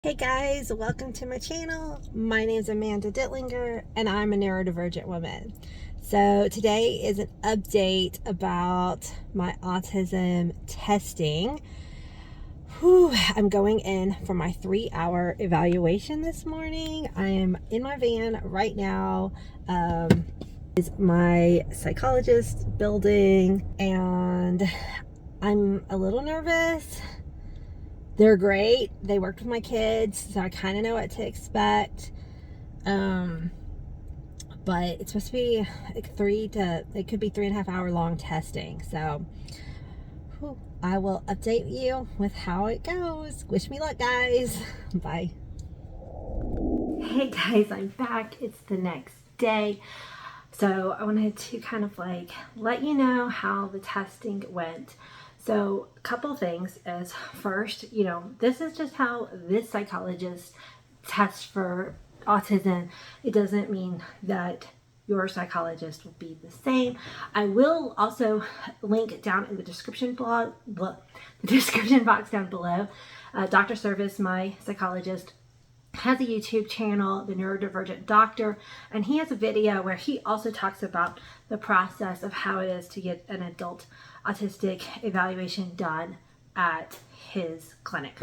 Hey guys, welcome to my channel. My name is Amanda Dittlinger and I'm a neurodivergent woman. So today is an update about my autism testing. I'm going in for my 3-hour evaluation this morning. I am in my van right now. Is my psychologist building and I'm a little nervous. They're great. They worked with my kids, so I kind of know what to expect. But it's supposed to be like it could be 3.5 hour long testing. So I will update you with how it goes. Wish me luck, guys. Bye. Hey guys, I'm back. It's the next day. So I wanted to kind of like let you know how the testing went. So a couple things is first, this is just how this psychologist tests for autism. It doesn't mean that your psychologist will be the same. I will also link down in the description box down below. Dr. Service, my psychologist, has a YouTube channel, The Neurodivergent Doctor, and he has a video where he also talks about the process of how it is to get an adult autistic evaluation done at his clinic.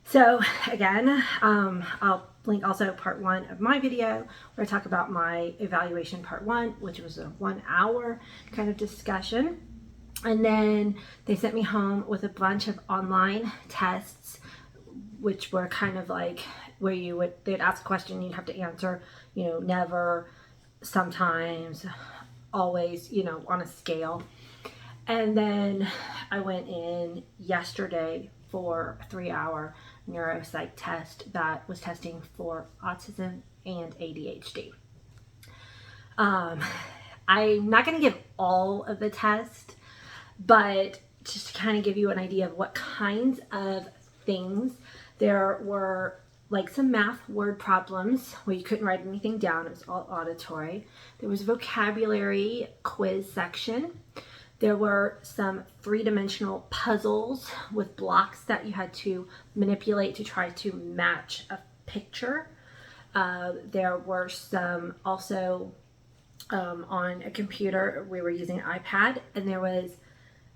So again, I'll link also part 1 of my video where I talk about my evaluation part 1, which was a 1-hour kind of discussion. And then they sent me home with a bunch of online tests, which were kind of like where they'd ask a question, you'd have to answer, never, sometimes, always, on a scale. And then I went in yesterday for a 3-hour neuropsych test that was testing for autism and ADHD. I'm not going to give all of the test, but just to kind of give you an idea of what kinds of things. There were like some math word problems where you couldn't write anything down. It was all auditory. There was a vocabulary quiz section. There were some 3-dimensional puzzles with blocks that you had to manipulate to try to match a picture. There were some also on a computer. We were using an iPad, and there was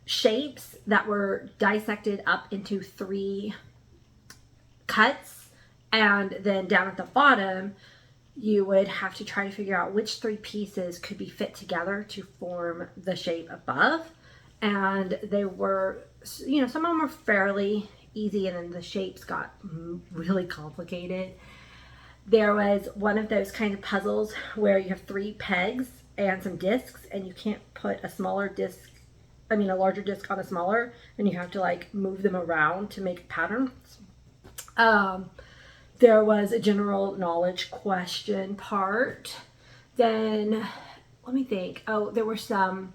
shapes that were dissected up into 3 cuts, and then down at the bottom you would have to try to figure out which 3 pieces could be fit together to form the shape above. And they were, some of them were fairly easy, and then the shapes got really complicated. There was one of those kind of puzzles where you have 3 pegs and some discs, and you can't put a larger disc on a smaller, and you have to like move them around to make patterns. There was a general knowledge question part. Then, let me think. Oh, there were some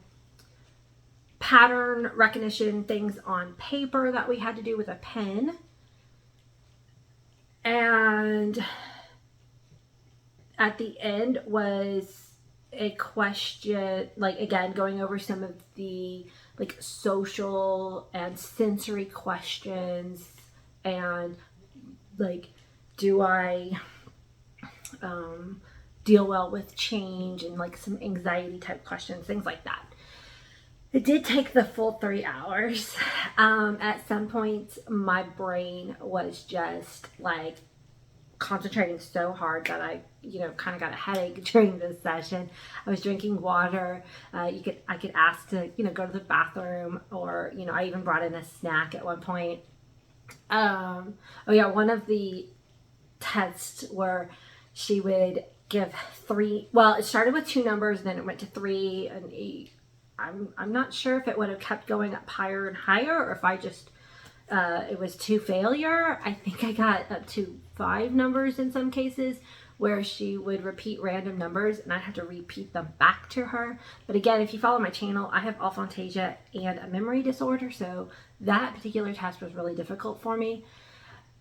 pattern recognition things on paper that we had to do with a pen. And at the end was a question, like again, going over some of the like social and sensory questions, and like, do I deal well with change, and like some anxiety type questions, things like that. It did take the full 3 hours. At some point, my brain was just like concentrating so hard that I, kind of got a headache during this session. I was drinking water. I could ask to, go to the bathroom, or, I even brought in a snack at one point. One of the tests where she would give 3, well, it started with 2 numbers, then it went to 3 and 8. I'm not sure if it would have kept going up higher and higher, or if I just it was 2 failure. I think I got up to 5 numbers in some cases, where she would repeat random numbers and I had to repeat them back to her. But again, if you follow my channel, I have aphantasia and a memory disorder, so that particular test was really difficult for me.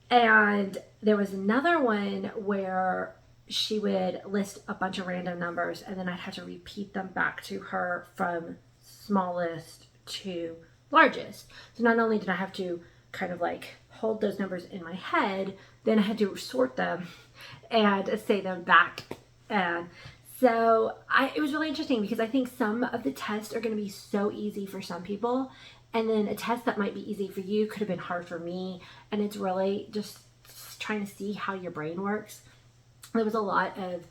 And there was another one where she would list a bunch of random numbers, and then I'd have to repeat them back to her from smallest to largest. So not only did I have to kind of like hold those numbers in my head, then I had to sort them and say them back. And so it was really interesting because I think some of the tests are going to be so easy for some people. And then a test that might be easy for you could have been hard for me. And it's really just trying to see how your brain works. There was a lot of,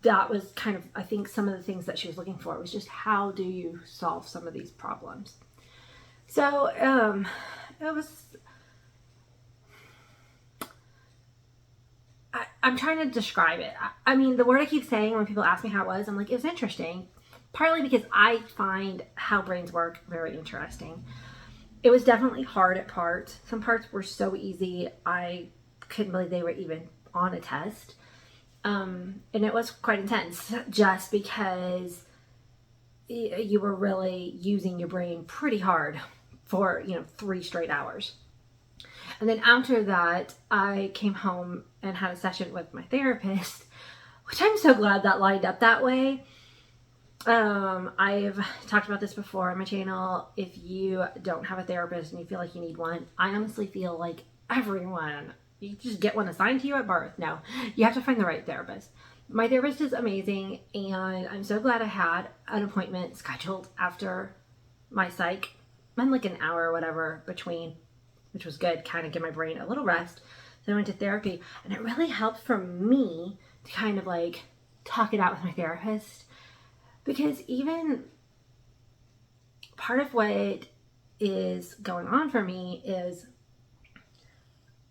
that was kind of, I think some of the things that she was looking for was just how do you solve some of these problems. So it was, I'm trying to describe it. I mean, the word I keep saying when people ask me how it was, I'm like, it was interesting. Partly because I find how brains work very interesting. It was definitely hard at parts. Some parts were so easy, I couldn't believe they were even on a test. And it was quite intense just because you were really using your brain pretty hard for, 3 straight hours. And then after that, I came home and had a session with my therapist, which I'm so glad that lined up that way. I've talked about this before on my channel. If you don't have a therapist and you feel like you need one, I honestly feel like everyone, you just get one assigned to you at birth. No, you have to find the right therapist. My therapist is amazing, and I'm so glad I had an appointment scheduled after my psych. I'm like an hour or whatever between, which was good, kind of give my brain a little rest. So I went to therapy, and it really helped for me to kind of like talk it out with my therapist. Because even part of what is going on for me is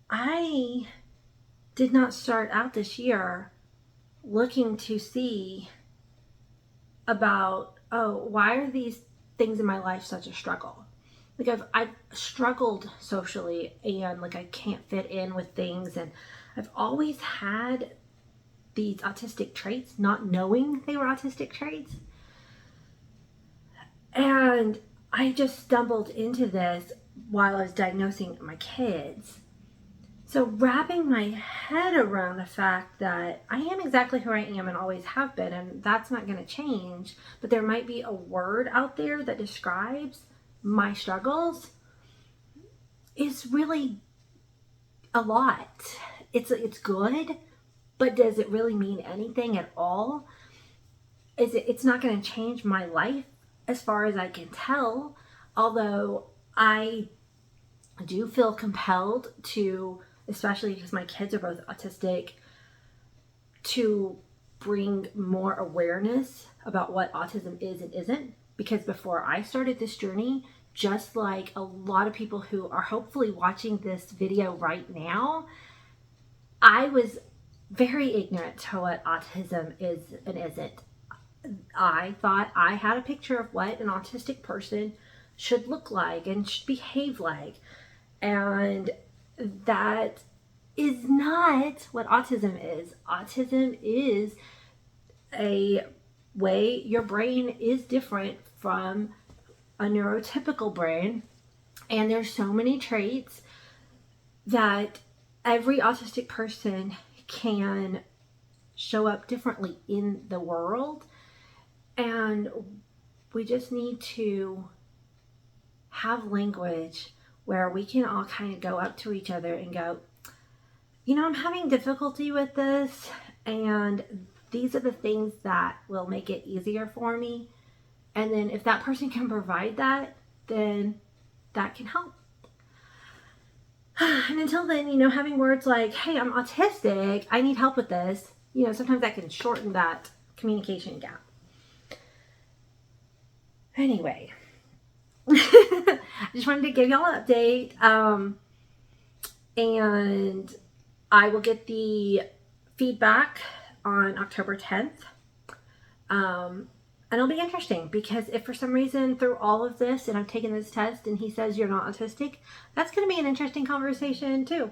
I did not start out this year looking to see about, why are these things in my life such a struggle? Like I've struggled socially, and like I can't fit in with things, and I've always had these autistic traits, not knowing they were autistic traits. And I just stumbled into this while I was diagnosing my kids. So wrapping my head around the fact that I am exactly who I am and always have been, and that's not going to change, but there might be a word out there that describes my struggles, is really a lot. It's good, but does it really mean anything at all? It's not going to change my life as far as I can tell, although I do feel compelled to, especially because my kids are both autistic, to bring more awareness about what autism is and isn't. Because before I started this journey, just like a lot of people who are hopefully watching this video right now, I was very ignorant to what autism is and isn't. I thought I had a picture of what an autistic person should look like and should behave like. And that is not what autism is. Autism is a way your brain is different from a neurotypical brain. And there's so many traits that every autistic person can show up differently in the world. And we just need to have language where we can all kind of go up to each other and go, I'm having difficulty with this, and these are the things that will make it easier for me. And then if that person can provide that, then that can help. And until then, having words like, hey, I'm autistic, I need help with this, sometimes that can shorten that communication gap. Anyway, I just wanted to give y'all an update. And I will get the feedback on October 10th. And it'll be interesting because if for some reason through all of this and I'm taking this test and he says you're not autistic, that's going to be an interesting conversation too.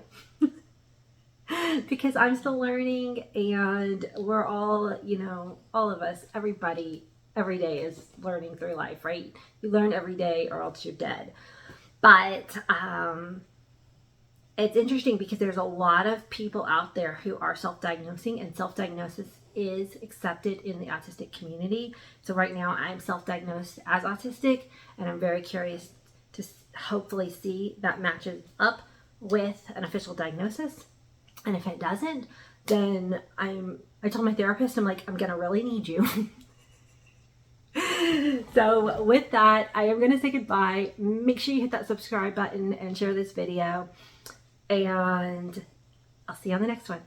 Because I'm still learning, and we're all, all of us, everybody, every day is learning through life, right? You learn every day or else you're dead. But it's interesting because there's a lot of people out there who are self-diagnosing, and self-diagnosis is accepted in the autistic community. So right now I'm self-diagnosed as autistic, and I'm very curious to hopefully see that matches up with an official diagnosis. And if it doesn't, then I told my therapist, I'm like, I'm gonna really need you. So with that, I am gonna say goodbye. Make sure you hit that subscribe button and share this video, and I'll see you on the next one.